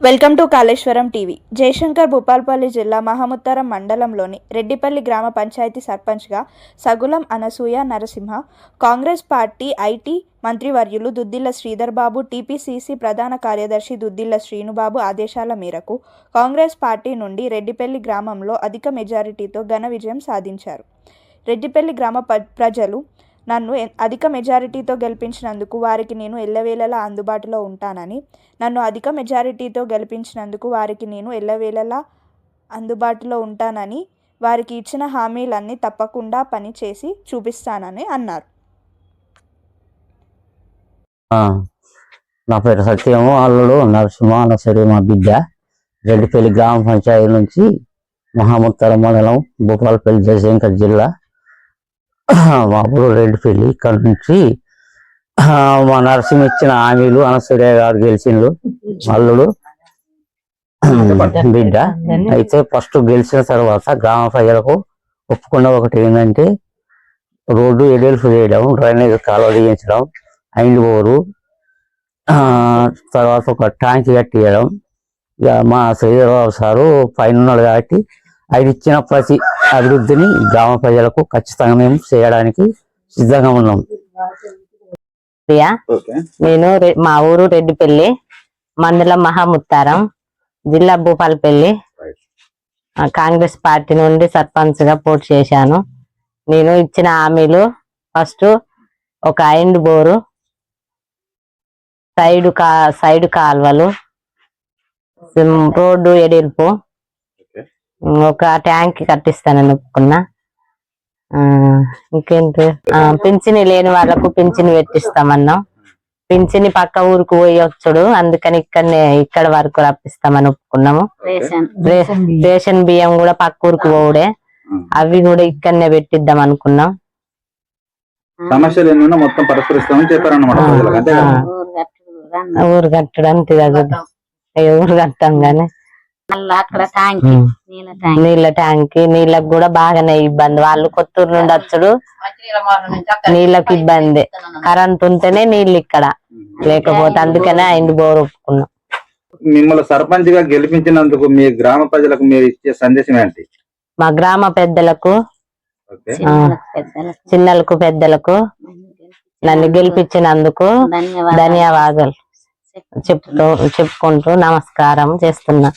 Welcome to Kaleshwaram TV. Jayashankar Bhupalpally జిల్లా మహముత్తరం మండలంలోని రెడ్డిపల్లి గ్రామ పంచాయతీ సర్పంచ్గా సగులం అనసూయ నరసింహ, కాంగ్రెస్ పార్టీ ఐటీ మంత్రివర్యులు దుద్దిళ్ల శ్రీధర్ బాబు, టీపీసీసీ ప్రధాన కార్యదర్శి దుద్దిళ్ల శ్రీనుబాబు ఆదేశాల మేరకు కాంగ్రెస్ పార్టీ నుండి రెడ్డిపల్లి గ్రామంలో అధిక మెజారిటీతో ఘన విజయం సాధించారు. రెడ్డిపల్లి గ్రామ ప్రజలు నన్ను అధిక మెజారిటీతో గెలిపించినందుకు వారికి నేను ఎల్లవేళలా అందుబాటులో ఉంటానని, నన్ను అధిక మెజారిటీతో గెలిపించినందుకు వారికి నేను ఎల్లవేళలా అందుబాటులో ఉంటానని, వారికి ఇచ్చిన హామీలన్నీ తప్పకుండా పని చేసి చూపిస్తానని అన్నారు. నా పేరు సత్యము, అల్లుడు నరసింహ అనసూయ మా బిడ్డ. రెడ్డిపల్లి గ్రామ పంచాయతీ నుంచి మహముత్తరం మండలం భూపాల్పల్లి జయశంకర్ జిల్లా మా ఊరు రెడ్డిపల్లి. ఇక్కడ నుంచి మా నరసింహ ఇచ్చిన హామీలు అనసూయ గారు గెలిచిండు, అల్లుడు బిడ్డ. అయితే ఫస్ట్ గెలిచిన తర్వాత గ్రామ ప్రజలకు ఒప్పుకున్న ఒకటి ఏంటంటే రోడ్డు ఎడల్పు చేయడం, డ్రైనేజ్ కాలువ తీయించడం, ఐండ్ బోరు, తర్వాత ఒక ట్యాంక్ కట్టియడం. ఇక మా శ్రీధరరావు సారు పైన ఉన్నాడు కాబట్టి అది ఇచ్చిన ప్రతి అభివృద్ధిని గ్రామ ప్రజలకు ఖచ్చితంగా మేము చేయడానికి సిద్ధంగా ఉన్నాం. నేను మా ఊరు రెడ్డిపల్లి, మండలం మహాముత్తారం, జిల్లా భూపాలపల్లి. కాంగ్రెస్ పార్టీ నుండి సర్పంచ్ గా పోటీ చేశాను. నేను ఇచ్చిన హామీలు ఫస్ట్ ఒక ఐండ్ బోరు, సైడ్ కాల్వలు, రోడ్డు ఎడల్పు, ఒక ట్యాంక్ కట్టిస్తానని ఒప్పుకున్నా. ఇంకేంటి, పింఛని లేని వాళ్ళకు పింఛని పెట్టిస్తామన్నాం. పింఛని పక్క ఊరికి పోయి వచ్చుడు, అందుకని ఇక్కడ వరకు రప్పిస్తామని ఒప్పుకున్నాము. రేషన్ బియ్యం కూడా పక్క ఊరికి పోవుడే, అవి కూడా ఇక్కడనే పెట్టిద్దాం అనుకున్నాం. ఊరు కట్టడం అంతే కదా, ఊరు కట్టాం గానీ నీళ్ళ ట్యాంక్, నీళ్ళకు కూడా బాగానే ఇబ్బంది. వాళ్ళు కొత్తూరు నుండి వచ్చుడు, నీళ్ళకి ఇబ్బంది. కరెంట్ ఉంటేనే నీళ్ళు ఇక్కడ, లేకపోతే అందుకనే ఐండ్ బోర్ ఒప్పుకున్నాం. మిమ్మల్ని సర్పంచ్ గా గెలిపించినందుకు మీ గ్రామ ప్రజలకు మీరు ఇచ్చే సందేశం ఏంటి? మా గ్రామ పెద్దలకు, చిన్నలకు పెద్దలకు నన్ను గెలిపించినందుకు ధన్యవాదాలు చెప్పుకుంటూ నమస్కారం చేస్తున్నా.